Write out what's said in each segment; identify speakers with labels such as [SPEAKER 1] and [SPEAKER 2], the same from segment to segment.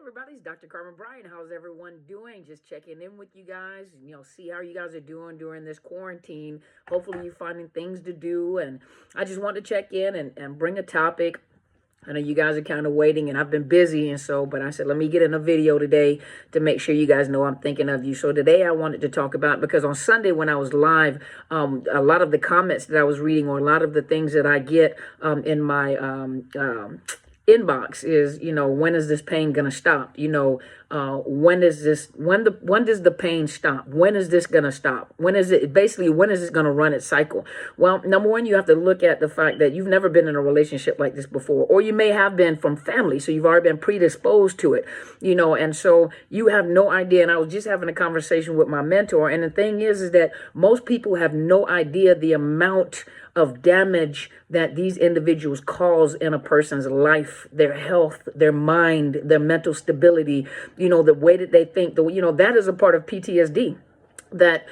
[SPEAKER 1] everybody. It's Dr. Carmen Bryant. How's everyone doing? Just checking in with you guys, see how you guys are doing during this quarantine. Hopefully you're finding things to do. And I just want to check in and bring a topic. I know you guys are kind of waiting, and I've been busy, but I said, let me get in a video today to make sure you guys know I'm thinking of you. So today I wanted to talk about, because on Sunday when I was live, a lot of the comments that I was reading, or a lot of the things that I get in my inbox is, when is this pain gonna stop? When does the pain stop? When is this gonna stop? When is it gonna run its cycle? Well, number one, you have to look at the fact that you've never been in a relationship like this before, or you may have been from family, so you've already been predisposed to it, and so you have no idea. And I was just having a conversation with my mentor, and the thing is that most people have no idea the amount of damage that these individuals cause in a person's life, their health, their mind, their mental stability, the way that they think, that is a part of PTSD. That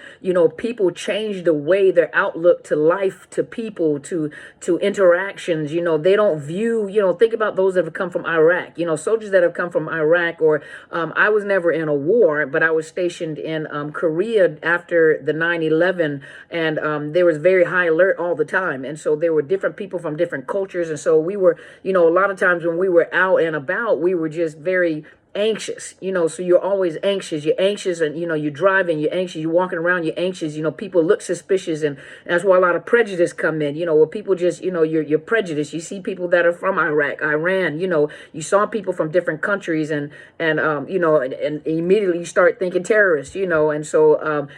[SPEAKER 1] people change the way their outlook to life, to people, to interactions. They don't view, think about those that have come from Iraq, soldiers that have come from Iraq, or I was never in a war, but I was stationed in Korea after the 9/11, and there was very high alert all the time, and so there were different people from different cultures, and so we were, a lot of times when we were out and about, we were just very anxious, so you're always anxious. You're anxious, and you're driving, you're anxious, you're walking around, you're anxious. People look suspicious, and that's why a lot of prejudice come in. Where people just, you're prejudiced. You see people that are from Iraq, Iran. You saw people from different countries, and immediately you start thinking terrorists. And so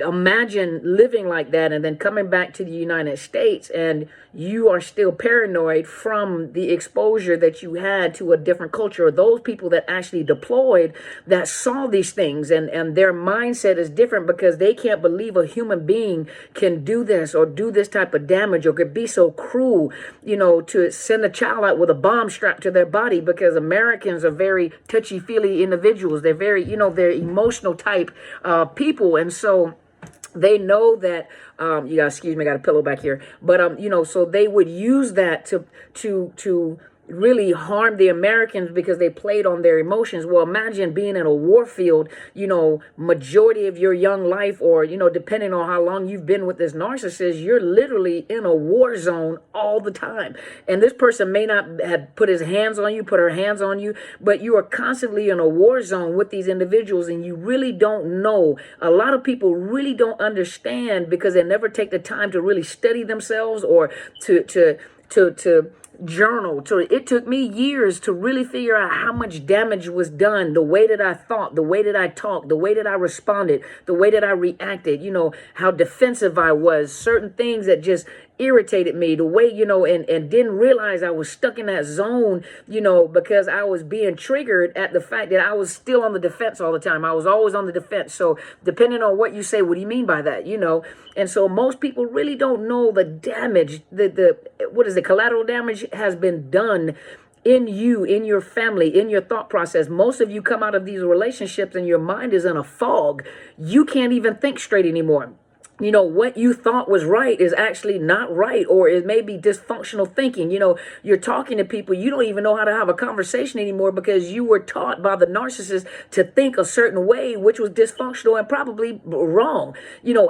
[SPEAKER 1] imagine living like that and then coming back to the United States, and you are still paranoid from the exposure that you had to a different culture, or those people that actually deployed that saw these things, and their mindset is different because they can't believe a human being can do this or do this type of damage, or could be so cruel, to send a child out with a bomb strapped to their body, because Americans are very touchy-feely individuals. They're very, they're emotional type people, and so they know that, you guys, excuse me, I got a pillow back here, but, so they would use that to really harm the Americans because they played on their emotions. Well, imagine being in a war field, majority of your young life, or, depending on how long you've been with this narcissist, you're literally in a war zone all the time. And this person may not have put his hands on you, put her hands on you, but you are constantly in a war zone with these individuals, and you really don't know. A lot of people really don't understand because they never take the time to really study themselves, or to journal. So it took me years to really figure out how much damage was done, the way that I thought, the way that I talked, the way that I responded, the way that I reacted, how defensive I was, certain things that just irritated me, the way, and didn't realize I was stuck in that zone, because I was being triggered at the fact that I was still on the defense all the time. I was always on the defense. So depending on what you say, what do you mean by that? And so most people really don't know the damage, what is the collateral damage has been done in you, in your family, in your thought process. Most of you come out of these relationships and your mind is in a fog. You can't even think straight anymore. What you thought was right is actually not right, or it may be dysfunctional thinking. You're talking to people, you don't even know how to have a conversation anymore because you were taught by the narcissist to think a certain way, which was dysfunctional and probably wrong.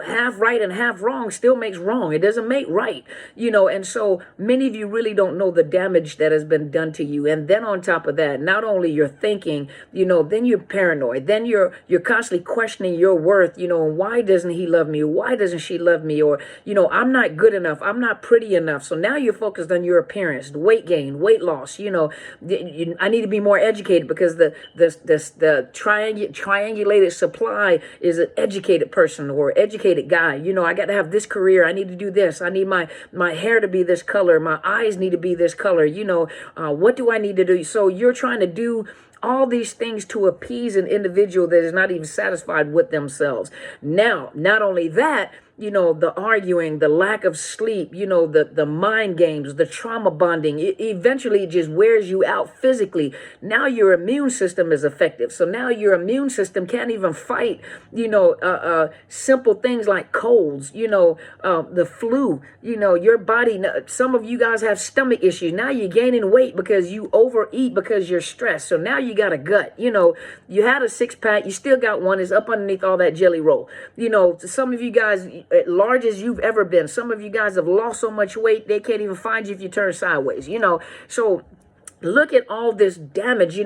[SPEAKER 1] Half right and half wrong still makes wrong. It doesn't make right, and so many of you really don't know the damage that has been done to you. And then on top of that, not only you're thinking, then you're paranoid, then you're constantly questioning your worth, why doesn't he love me? Why doesn't she love me? Or, I'm not good enough. I'm not pretty enough. So now you're focused on your appearance, the weight gain, weight loss. I need to be more educated because the triangulated supply is an educated person or educated guy. I got to have this career. I need to do this. I need my hair to be this color. My eyes need to be this color. What do I need to do? So you're trying to do all these things to appease an individual that is not even satisfied with themselves. Now, not only that, the arguing, the lack of sleep, the mind games, the trauma bonding. Eventually it just wears you out physically. Now your immune system is effective. So now your immune system can't even fight, simple things like colds, the flu, your body. Some of you guys have stomach issues. Now you're gaining weight because you overeat because you're stressed. So now you got a gut, you had a six pack, you still got one. It's up underneath all that jelly roll. Some of you guys, large as you've ever been, some of you guys have lost so much weight, they can't even find you if you turn sideways, so look at all this damage,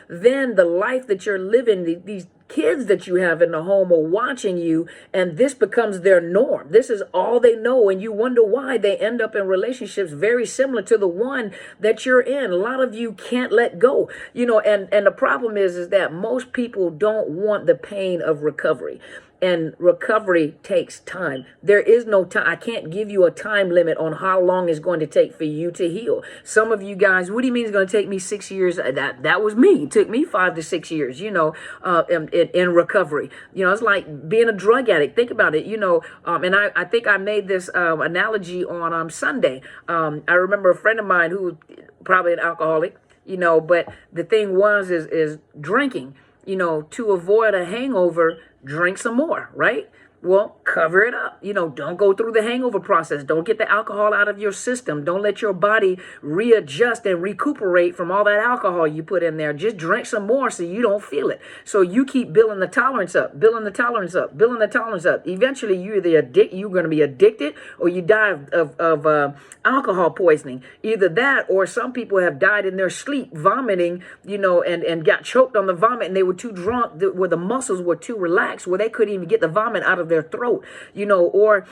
[SPEAKER 1] then the life that you're living, these kids that you have in the home are watching you, and this becomes their norm. This is all they know, and you wonder why they end up in relationships very similar to the one that you're in. A lot of you can't let go, and the problem is that most people don't want the pain of recovery. And recovery takes time. There is no time. I can't give you a time limit on how long it's going to take for you to heal. Some of you guys, what do you mean it's going to take me 6 years? That was me. It took me 5 to 6 years, in recovery. It's like being a drug addict. Think about it, and I think I made this analogy on Sunday. I remember a friend of mine who was probably an alcoholic, but the thing is drinking, to avoid a hangover, drink some more, right? Well, cover it up. Don't go through the hangover process. Don't get the alcohol out of your system. Don't let your body readjust and recuperate from all that alcohol you put in there. Just drink some more so you don't feel it. So you keep building the tolerance up, building the tolerance up, building the tolerance up. Eventually, you're going to be addicted, or you die of alcohol poisoning. Either that, or some people have died in their sleep, vomiting, and got choked on the vomit, and they were too drunk, where the muscles were too relaxed, where they couldn't even get the vomit out of their throat, or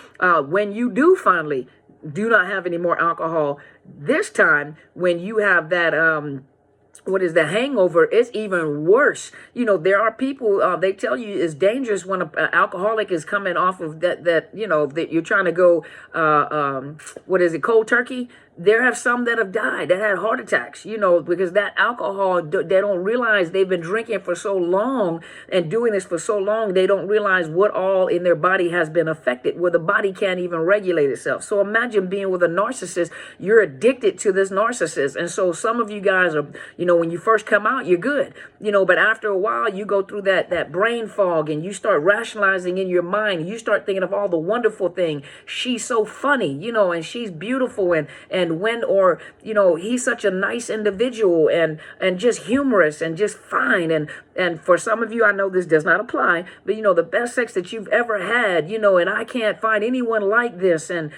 [SPEAKER 1] when you do finally do not have any more alcohol, this time when you have that what is the hangover, it's even worse. There are people, they tell you it's dangerous when an alcoholic is coming off of that you're trying to go, cold turkey. There have some that have died, that had heart attacks, because that alcohol, they don't realize they've been drinking for so long and doing this for so long, they don't realize what all in their body has been affected, where the body can't even regulate itself. So imagine being with a narcissist, you're addicted to this narcissist. And so some of you guys are, when you first come out, you're good, but after a while, you go through that brain fog, and you start rationalizing in your mind. You start thinking of all the wonderful thing. She's so funny, and she's beautiful, and he's such a nice individual, and just humorous, and just fine. And for some of you, I know this does not apply, but the best sex that you've ever had, and I can't find anyone like this. And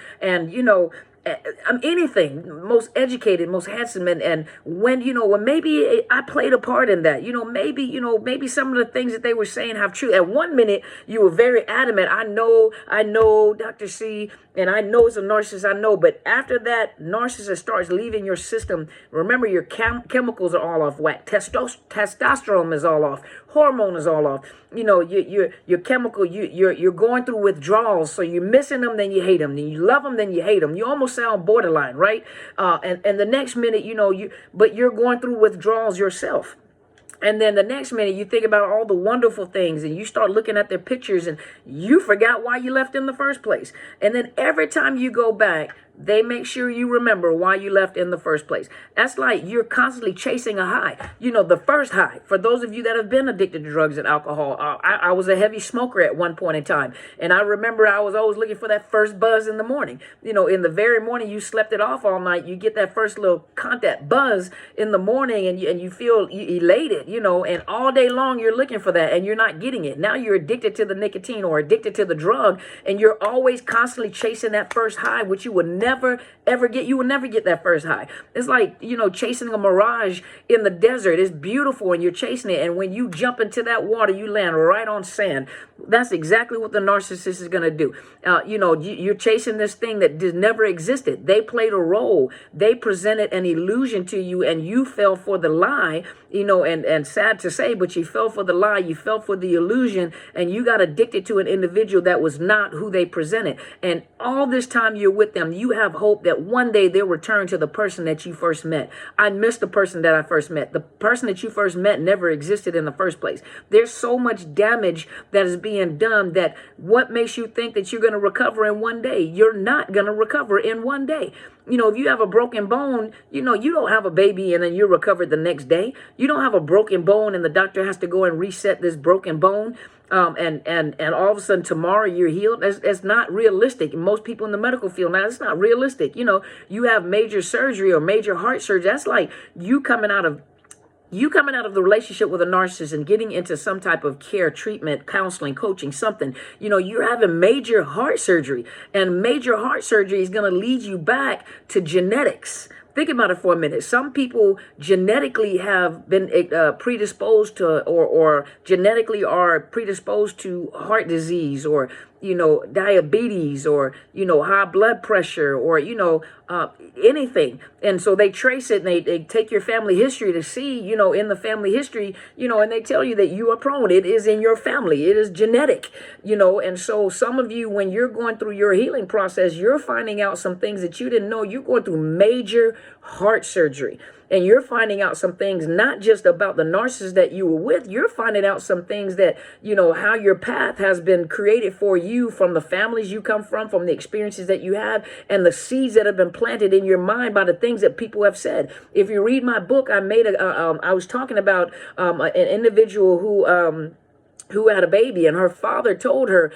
[SPEAKER 1] anything, most educated, most handsome, and when maybe I played a part in that, maybe some of the things that they were saying have true. At 1 minute you were very adamant, I know Dr. C, and I know it's a narcissist, I know. But after that narcissist starts leaving your system, remember your chemicals are all off whack. Testosterone is all off, hormone is all off, your chemical, you're going through withdrawals. So you're missing them, then you hate them, then you love them, then you hate them. You almost sound borderline, right? And the next minute, but you're going through withdrawals yourself. And then the next minute you think about all the wonderful things, and you start looking at their pictures, and you forgot why you left in the first place. And then every time you go back, they make sure you remember why you left in the first place. That's like you're constantly chasing a high. The first high. For those of you that have been addicted to drugs and alcohol, I was a heavy smoker at one point in time. And I remember I was always looking for that first buzz in the morning. In the very morning you slept it off all night, you get that first little contact buzz in the morning, and you feel elated, and all day long you're looking for that, and you're not getting it. Now you're addicted to the nicotine, or addicted to the drug, and you're always constantly chasing that first high, which you would never ever get. You will never get that first high. It's like, chasing a mirage in the desert. It's beautiful, and you're chasing it, and when you jump into that water, you land right on sand. That's exactly what the narcissist is going to do. You're chasing this thing that never existed. They played a role. They presented an illusion to you, and you fell for the lie, and sad to say, but you fell for the lie. You fell for the illusion, and you got addicted to an individual that was not who they presented. And all this time you're with them, you have hope that one day they'll return to the person that you first met. I miss the person that I first met. The person that you first met never existed in the first place. There's so much damage that is being done that what makes you think that you're going to recover in one day? You're not going to recover in one day. If you have a broken bone, you don't have a baby and then you recover the next day. You don't have a broken bone and the doctor has to go and reset this broken bone. And all of a sudden tomorrow you're healed. That's not realistic. Most people in the medical field now, it's not realistic. You have major surgery or major heart surgery. That's like you coming out of the relationship with a narcissist and getting into some type of care, treatment, counseling, coaching, something. You're having major heart surgery, and major heart surgery is going to lead you back to genetics. Think about it for a minute. Some people genetically have been predisposed to or genetically are predisposed to heart disease or, diabetes or, high blood pressure or, anything. And so they trace it and they take your family history to see, in the family history, and they tell you that you are prone. It is in your family. It is genetic, and so some of you, when you're going through your healing process, you're finding out some things that you didn't know. You're going through major heart surgery. And you're finding out some things, not just about the narcissist that you were with. You're finding out some things that, how your path has been created for you from the families you come from the experiences that you have, and the seeds that have been planted in your mind by the things that people have said. If you read my book, I was talking about an individual who had a baby, and her father told her,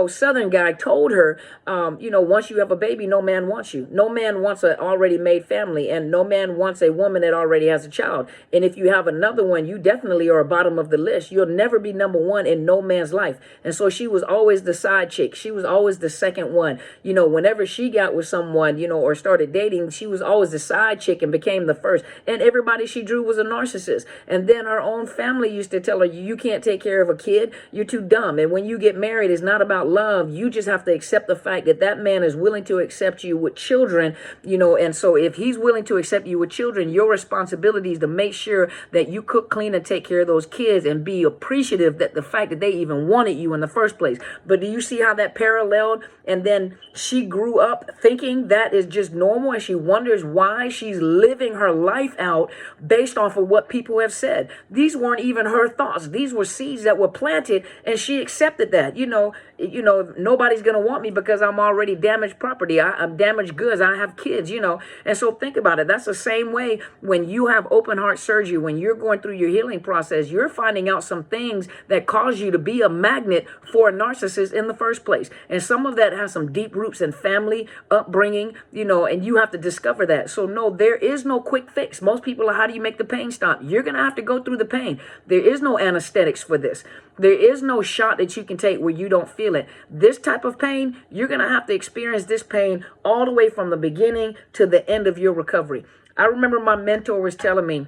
[SPEAKER 1] Southern guy told her, once you have a baby, no man wants you. No man wants an already made family, and no man wants a woman that already has a child. And if you have another one, you definitely are bottom of the list. You'll never be number one in no man's life. And so she was always the side chick. She was always the second one. Whenever she got with someone, or started dating, she was always the side chick and became the first. And everybody she drew was a narcissist. And then her own family used to tell her, you can't take care of a kid, you're too dumb. And when you get married, it's not about love. You just have to accept the fact that that man is willing to accept you with children, and so if he's willing to accept you with children, your responsibility is to make sure that you cook, clean, and take care of those kids and be appreciative that the fact that they even wanted you in the first place. But do you see how that paralleled? And then she grew up thinking that is just normal, and she wonders why she's living her life out based off of what people have said. These weren't even her thoughts. These were seeds that were planted, and she accepted that. Nobody's going to want me because I'm already damaged property. I'm damaged goods. I have kids, And so think about it. That's the same way when you have open heart surgery, when you're going through your healing process, you're finding out some things that cause you to be a magnet for a narcissist in the first place. And some of that has some deep roots in family upbringing, and you have to discover that. So no, there is no quick fix. Most people are, how do you make the pain stop? You're going to have to go through the pain. There is no anesthetics for this. There is no shot that you can take where you don't feel it. This type of pain, you're going to have to experience this pain all the way from the beginning to the end of your recovery. I remember my mentor was telling me,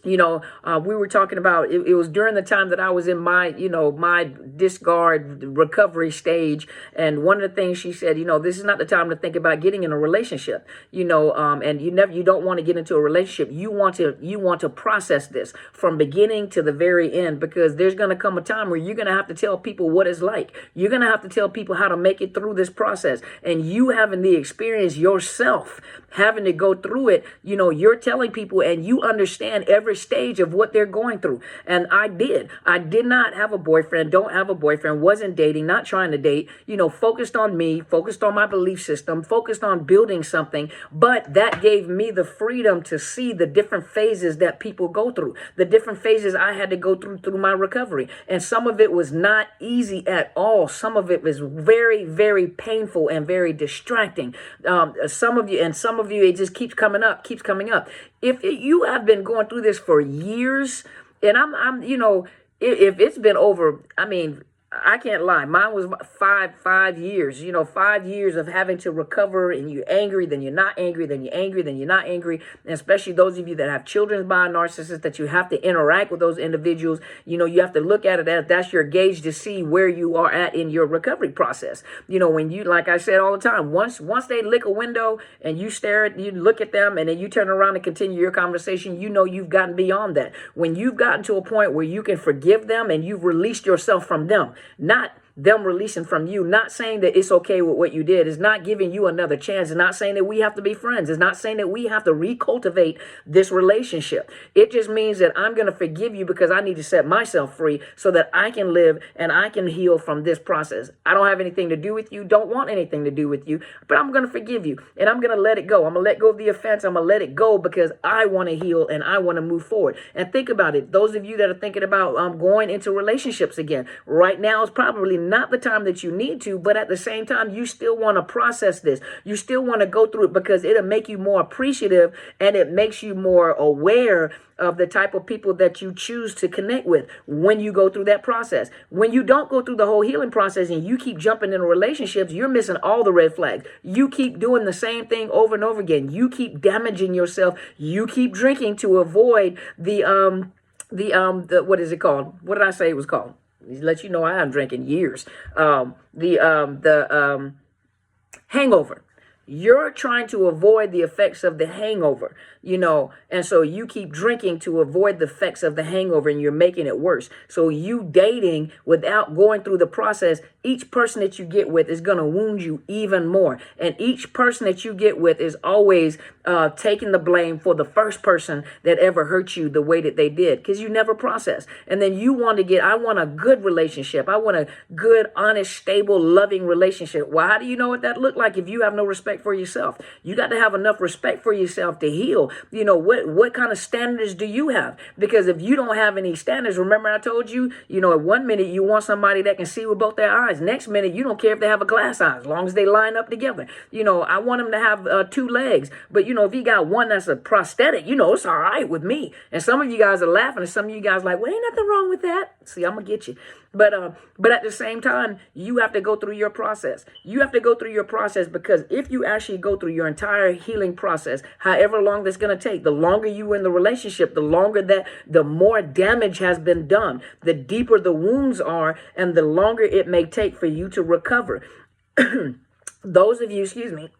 [SPEAKER 1] we were talking about, it was during the time that I was in my, my discard recovery stage. And one of the things she said, this is not the time to think about getting in a relationship, and you don't want to get into a relationship. You want to process this from beginning to the very end, because there's going to come a time where you're going to have to tell people what it's like. You're going to have to tell people how to make it through this process, and you having the experience yourself, having to go through it, you're telling people and you understand every stage of what they're going through. And I did not have a boyfriend, don't have a boyfriend, wasn't dating, not trying to date, focused on me, focused on my belief system, focused on building something. But that gave me the freedom to see the different phases that people go through, the different phases I had to go through my recovery. And some of it was not easy at all. Some of it was very, very painful and very distracting. Some of you, it just keeps coming up. If you have been going through this for years, and I'm if it's been over, I can't lie. Mine was 5 years, 5 years of having to recover, and you're angry, then you're not angry, then you're angry, then you're not angry. And especially those of you that have children by a narcissist, that you have to interact with those individuals. You have to look at it as that's your gauge to see where you are at in your recovery process. When you, like I said all the time, once they lick a window and you look at them and then you turn around and continue your conversation, you've gotten beyond that. When you've gotten to a point where you can forgive them and you've released yourself from them, not them releasing from you, not saying that it's okay with what you did. It's not giving you another chance. It's not saying that we have to be friends. It's not saying that we have to recultivate this relationship. It just means that I'm going to forgive you because I need to set myself free so that I can live and I can heal from this process. I don't have anything to do with you, don't want anything to do with you, but I'm going to forgive you and I'm going to let it go. I'm going to let go of the offense. I'm going to let it go because I want to heal and I want to move forward. And think about it. Those of you that are thinking about going into relationships again, right now is probably not the time that you need to, but at the same time, you still want to process this. You still want to go through it because it'll make you more appreciative and it makes you more aware of the type of people that you choose to connect with when you go through that process. When you don't go through the whole healing process and you keep jumping into relationships, you're missing all the red flags. You keep doing the same thing over and over again. You keep damaging yourself. You keep drinking to avoid the what is it called? What did I say it was called? Let you know I haven't drank in years. The hangover. You're trying to avoid the effects of the hangover, and so you keep drinking to avoid the effects of the hangover and you're making it worse. So you dating without going through the process, each person that you get with is going to wound you even more. And each person that you get with is always taking the blame for the first person that ever hurt you the way that they did because you never process. And then you I want a good relationship. I want a good, honest, stable, loving relationship. Well, how do you know what that look like if you have no respect for yourself? You got to have enough respect for yourself to heal. What kind of standards do you have? Because if you don't have any standards, remember I told you, at 1 minute you want somebody that can see with both their eyes. Next minute, you don't care if they have a glass eye as long as they line up together. I want them to have 2 legs, but if you got one that's a prosthetic, it's all right with me. And some of you guys are laughing and some of you guys are like, well, ain't nothing wrong with that. See, I'm gonna get you. But at the same time, you have to go through your process. You have to go through your process because if you actually go through your entire healing process, however long that's going to take, the longer you in the relationship, the more damage has been done, the deeper the wounds are, and the longer it may take for you to recover. Those of you, excuse me,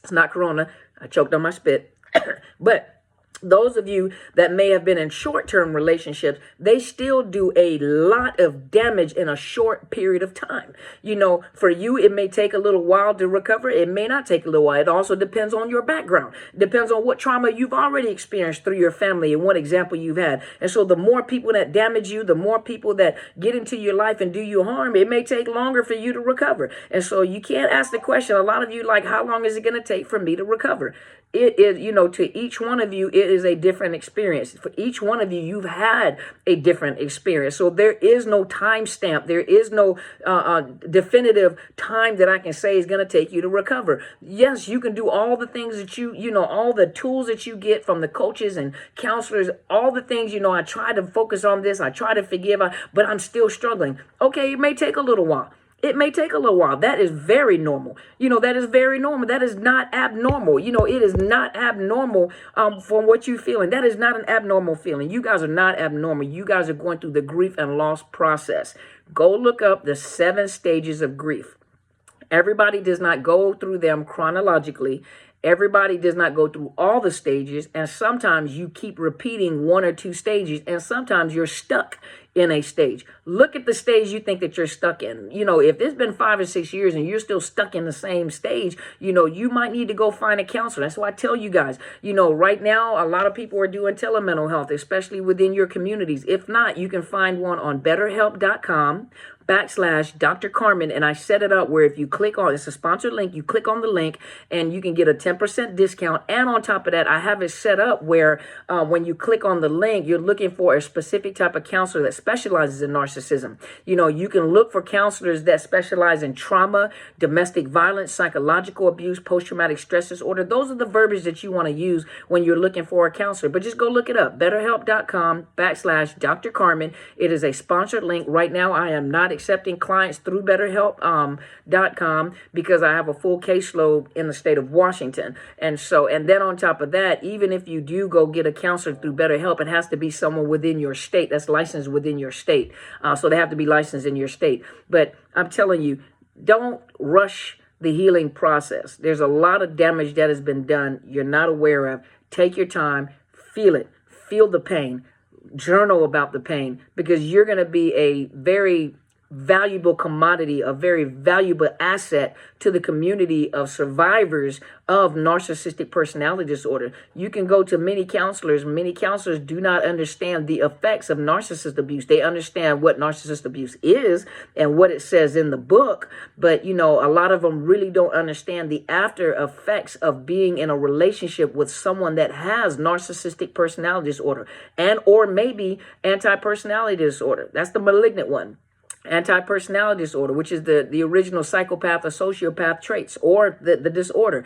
[SPEAKER 1] it's not Corona. I choked on my spit, but those of you that may have been in short-term relationships, they still do a lot of damage in a short period of time. For you, it may take a little while to recover. It may not take a little while. It also depends on your background. It depends on what trauma you've already experienced through your family and what example you've had. And so the more people that damage you, the more people that get into your life and do you harm, it may take longer for you to recover. And so you can't ask the question. A lot of you like, how long is it going to take for me to recover? It is, to each one of you, it is a different experience. For each one of you, you've had a different experience. So there is no time stamp. There is no definitive time that I can say is going to take you to recover. Yes, you can do all the things that all the tools that you get from the coaches and counselors, all the things, I try to focus on this. I try to forgive, but I'm still struggling. Okay, it may take a little while. It may take a little while. That is very normal. That is very normal. That is not abnormal. It is not abnormal from what you're feeling. That is not an abnormal feeling. You guys are not abnormal. You guys are going through the grief and loss process. Go look up the 7 stages of grief. Everybody does not go through them chronologically. Everybody does not go through all the stages, and sometimes you keep repeating 1 or 2 stages, and sometimes you're stuck in a stage. Look at the stage you think that you're stuck in. If it's been 5 or 6 years and you're still stuck in the same stage, you might need to go find a counselor. That's why I tell you guys, right now, a lot of people are doing telemental health, especially within your communities. If not, you can find one on BetterHelp.com/Dr. Carmen, and I set it up where if you click on, it's a sponsored link, you click on the link and you can get a 10% discount. And on top of that, I have it set up where when you click on the link, you're looking for a specific type of counselor that specializes in narcissism. You can look for counselors that specialize in trauma, domestic violence, psychological abuse, post-traumatic stress disorder. Those are the verbiage that you want to use when you're looking for a counselor. But just go look it up, BetterHelp.com/Dr. Carmen. It is a sponsored link. Right now, I am not accepting clients through BetterHelp.com because I have a full caseload in the state of Washington. And then on top of that, even if you do go get a counselor through BetterHelp, it has to be someone within your state that's licensed within your state. So they have to be licensed in your state. But I'm telling you, don't rush the healing process. There's a lot of damage that has been done you're not aware of. Take your time, feel it, feel the pain, journal about the pain, because you're going to be a very valuable commodity, a very valuable asset to the community of survivors of narcissistic personality disorder. You can go to many counselors. Many counselors do not understand the effects of narcissist abuse. They understand what narcissist abuse is and what it says in the book, but a lot of them really don't understand the after effects of being in a relationship with someone that has narcissistic personality disorder and or maybe anti-personality disorder. That's the malignant one. Anti-personality disorder, which is the original psychopath or sociopath traits or the disorder,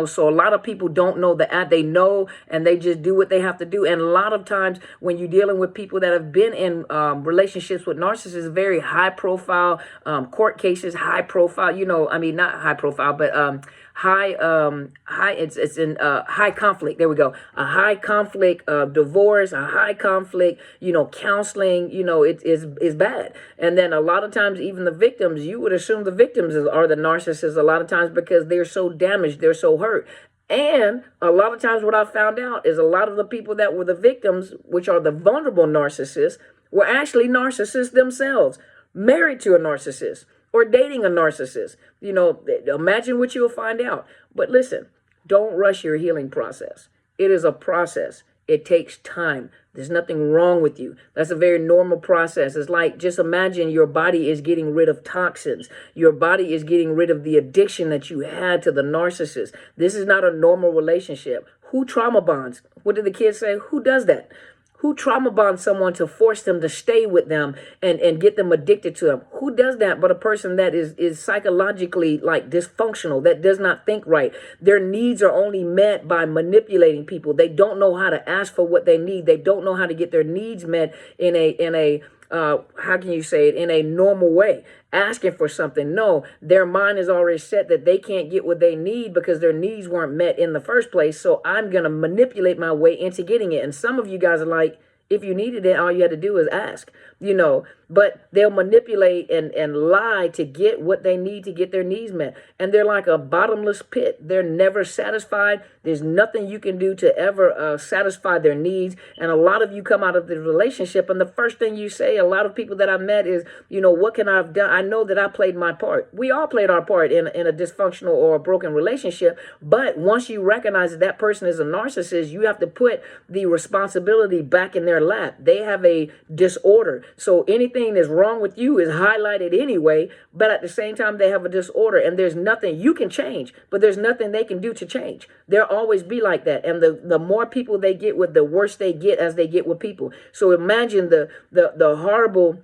[SPEAKER 1] so a lot of people don't know that they know and they just do what they have to do. And a lot of times when you're dealing with people that have been in relationships with narcissists, very high profile court cases, high profile, not high profile, but it's in high conflict. There we go. A high conflict divorce, a high conflict, counseling, it is bad. And then a lot of times, even the victims, you would assume the victims are the narcissists a lot of times because they're so damaged, they're so hurt. And a lot of times what I found out is a lot of the people that were the victims, which are the vulnerable narcissists, were actually narcissists themselves, married to a narcissist or dating a narcissist. Imagine what you'll find out. But listen, don't rush your healing process. It is a process. It takes time. There's nothing wrong with you. That's a very normal process. It's like, just imagine your body is getting rid of toxins. Your body is getting rid of the addiction that you had to the narcissist. This is not a normal relationship. Who trauma bonds? What did the kids say? Who does that? Who trauma bonds someone to force them to stay with them and get them addicted to them? Who does that but a person that is psychologically dysfunctional, that does not think right? Their needs are only met by manipulating people. They don't know how to ask for what they need. They don't know how to get their needs met in a how can you say it, in a normal way, asking for something. No, their mind is already set that they can't get what they need because their needs weren't met in the first place. So I'm going to manipulate my way into getting it. And some of you guys are like, if you needed it, all you had to do is ask, but they'll manipulate and lie to get what they need to get their needs met. And they're like a bottomless pit. They're never satisfied. There's nothing you can do to ever satisfy their needs. And a lot of you come out of the relationship and the first thing you say, a lot of people that I met is, what can I have done? I know that I played my part. We all played our part in a dysfunctional or a broken relationship. But once you recognize that that person is a narcissist, you have to put the responsibility back in their lap. They have a disorder. So anything that's wrong with you is highlighted anyway, but at the same time, they have a disorder and there's nothing you can change, but there's nothing they can do to change. They'll always be like that. And the more people they get with, the worse they get as they get with people. So imagine the horrible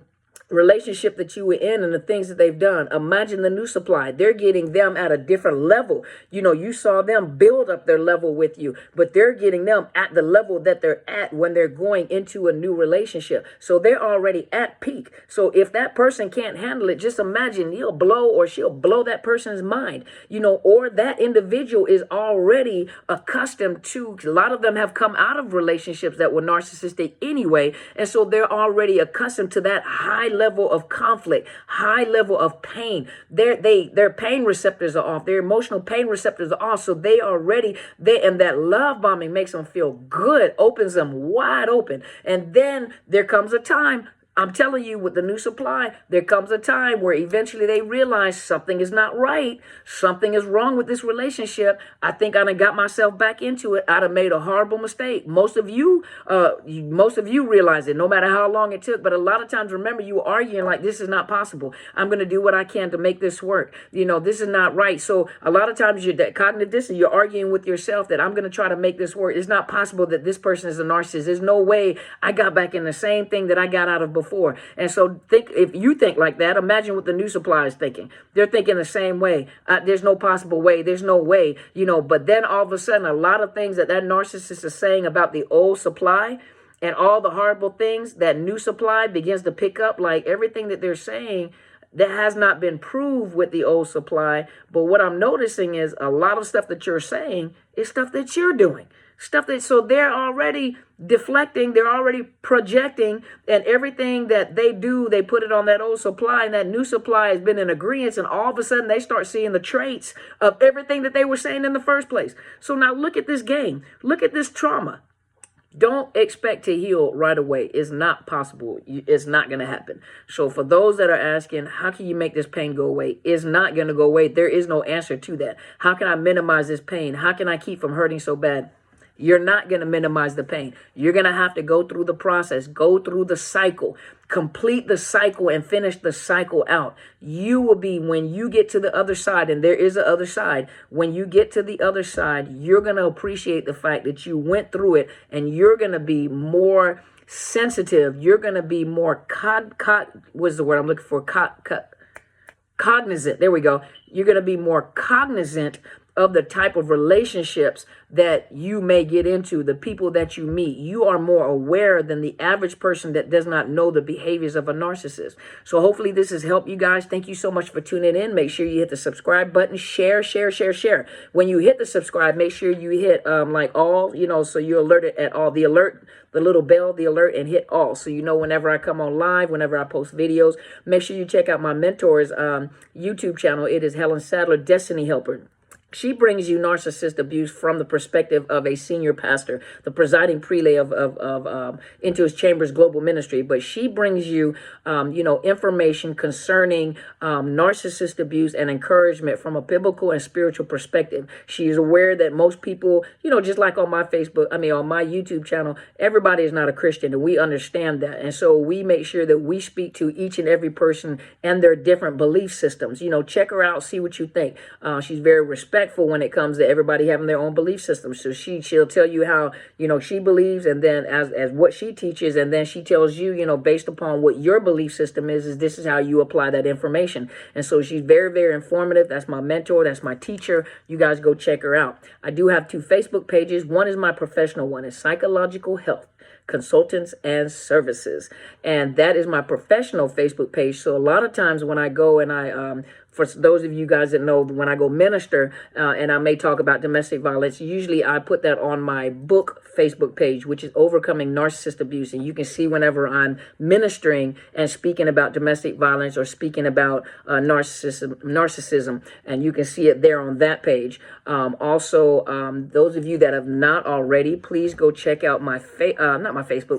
[SPEAKER 1] relationship that you were in and the things that they've done. Imagine the new supply. They're getting them at a different level. You saw them build up their level with you, but they're getting them at the level that they're at when they're going into a new relationship. So they're already at peak. So if that person can't handle it, just imagine she'll blow that person's mind, or that individual is already accustomed to, a lot of them have come out of relationships that were narcissistic anyway. And so they're already accustomed to that high level of conflict, high level of pain. Their pain receptors are off. Their emotional pain receptors are off. So they are ready. And that love bombing makes them feel good, opens them wide open. And then there comes a time, I'm telling you, with the new supply, there comes a time where eventually they realize something is not right. Something is wrong with this relationship. I think I done got myself back into it. I'd have made a horrible mistake. Most of you realize it, no matter how long it took. But a lot of times, remember, you were arguing like, this is not possible. I'm going to do what I can to make this work. This is not right. So a lot of times you're that cognitive dissonance. You're arguing with yourself that I'm going to try to make this work. It's not possible that this person is a narcissist. There's no way I got back in the same thing that I got out of before. And so if you think like that, imagine what the new supply is thinking. They're thinking the same way. There's no possible way. There's no way, but then all of a sudden, a lot of things that narcissist is saying about the old supply and all the horrible things that new supply begins to pick up, like everything that they're saying that has not been proved with the old supply. But what I'm noticing is a lot of stuff that you're saying is stuff that you're doing. So they're already deflecting, they're already projecting, and everything that they do, they put it on that old supply, and that new supply has been in agreement, and all of a sudden they start seeing the traits of everything that they were saying in the first place. So now look at this game. Look at this trauma. Don't expect to heal right away. It's not possible. It's not going to happen. So for those that are asking, how can you make this pain go away? It's not going to go away. There is no answer to that. How can I minimize this pain? How can I keep from hurting so bad? You're not going to minimize the pain. You're going to have to go through the process, go through the cycle, complete the cycle and finish the cycle out. You will be, when you get to the other side, and there is an other side, when you get to the other side, you're going to appreciate the fact that you went through it, and you're going to be more sensitive. You're going to be more what's the word I'm looking for? Cognizant. There we go. You're going to be more cognizant of the type of relationships that you may get into, the people that you meet. You are more aware than the average person that does not know the behaviors of a narcissist. So hopefully this has helped you guys. Thank you so much for tuning in. Make sure you hit the subscribe button, share. When you hit the subscribe, make sure you hit like all, so you're alerted at all, the alert, the little bell, the alert, and hit all. So you know whenever I come on live, whenever I post videos. Make sure you check out my mentor's YouTube channel. It is Helen Sadler, Destiny Helper. She brings you narcissist abuse from the perspective of a senior pastor, the presiding prelate of Into His Chambers Global Ministry. But she brings you, information concerning narcissist abuse and encouragement from a biblical and spiritual perspective. She is aware that most people, just like on my on my YouTube channel, everybody is not a Christian, and we understand that. And so we make sure that we speak to each and every person and their different belief systems. Check her out, see what you think. She's very respectful when it comes to everybody having their own belief system. So she'll tell you how, she believes, and then as what she teaches, and then she tells you, based upon what your belief system is this is how you apply that information. And so she's very, very informative. That's my mentor. That's my teacher. You guys go check her out. I do have 2 Facebook pages. One is my professional one. It's Psychological Health Consultants and Services, and that is my professional Facebook page. So a lot of times when I go and for those of you guys that know, when I go minister and I may talk about domestic violence, usually I put that on my book Facebook page, which is Overcoming Narcissist Abuse. And you can see whenever I'm ministering and speaking about domestic violence or speaking about narcissism, and you can see it there on that page. Also, those of you that have not already, please go check out my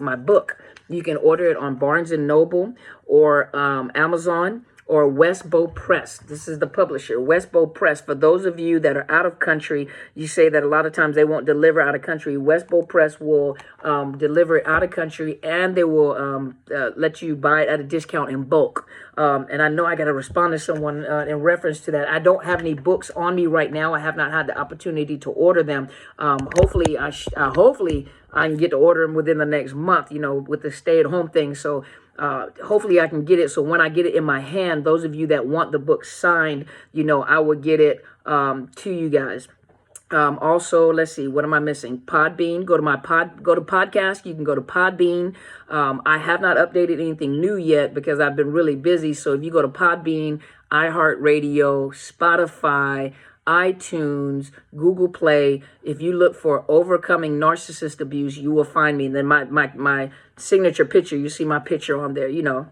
[SPEAKER 1] my book. You can order it on Barnes & Noble or Amazon or Westbow Press. This is the publisher, Westbow Press. For those of you that are out of country, you say that a lot of times they won't deliver out of country. Westbow Press will deliver it out of country, and they will let you buy it at a discount in bulk. And I know I got to respond to someone in reference to that. I don't have any books on me right now. I have not had the opportunity to order them. Hopefully I can get to order them within the next month, with the stay-at-home thing. So hopefully I can get it. So when I get it in my hand, those of you that want the book signed, I will get it to you guys. Also, let's see, what am I missing? Podbean. Go to podcast. You can go to Podbean. I have not updated anything new yet because I've been really busy. So if you go to Podbean, iHeartRadio, Spotify, iTunes, Google Play, if you look for Overcoming Narcissist Abuse, you will find me. And then my signature picture, you see my picture on there, you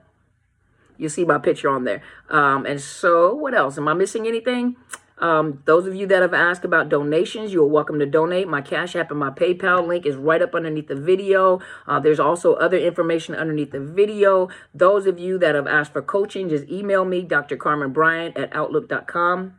[SPEAKER 1] see my picture on there. And so what else? Am I missing anything? Those of you that have asked about donations, you're welcome to donate. My Cash App and my PayPal link is right up underneath the video. There's also other information underneath the video. Those of you that have asked for coaching, just email me, Dr. Carmen Bryant at outlook.com.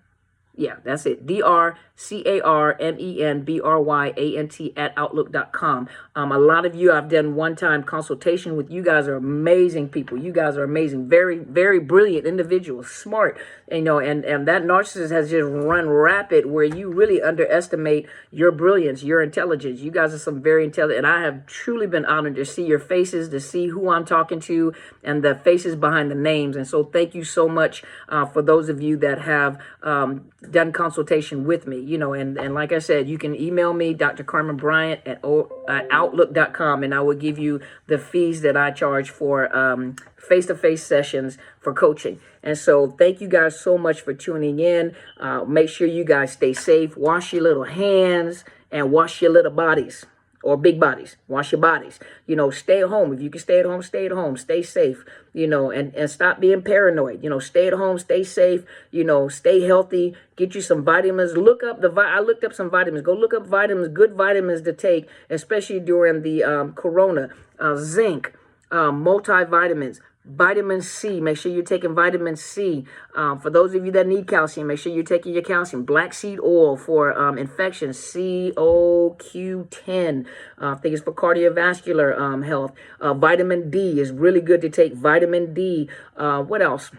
[SPEAKER 1] Yeah, that's it. DrCarmenBryant at outlook.com. A lot of you, I've done one-time consultation with. You guys are amazing people. You guys are amazing. Very, very brilliant individuals, smart. And that narcissist has just run rapid where you really underestimate your brilliance, your intelligence. You guys are some very intelligent. And I have truly been honored to see your faces, to see who I'm talking to, and the faces behind the names. And so thank you so much for those of you that have done consultation with me, and like I said, you can email me, Dr. Carmen Bryant at outlook.com, and I will give you the fees that I charge for face-to-face sessions for coaching. And so thank you guys so much for tuning in. Make sure you guys stay safe, wash your little hands, and wash your little bodies. or big bodies. Wash your bodies. You know, stay at home. If you can stay at home, stay at home. Stay safe, you know, and stop being paranoid. You know, stay at home, stay safe, you know, stay healthy. Get you some vitamins. Look up I looked up some vitamins. Go look up vitamins, good vitamins to take, especially during the corona. Zinc, multivitamins. Vitamin C, make sure you're taking vitamin C. For those of you that need calcium, make sure you're taking your calcium. Black seed oil for infections, COQ10. I think it's for cardiovascular health. Vitamin D is really good to take. Vitamin D. What else?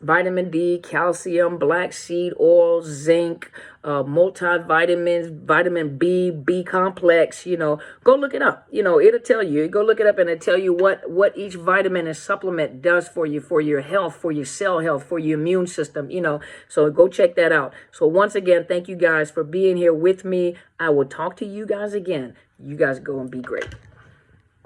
[SPEAKER 1] Vitamin D, calcium, black seed oil, zinc, multivitamins, vitamin B, B complex, you know, go look it up. You know, it'll tell you, go look it up and it'll tell you what each vitamin and supplement does for you, for your health, for your cell health, for your immune system, you know, so go check that out. So once again, thank you guys for being here with me. I will talk to you guys again. You guys go and be great.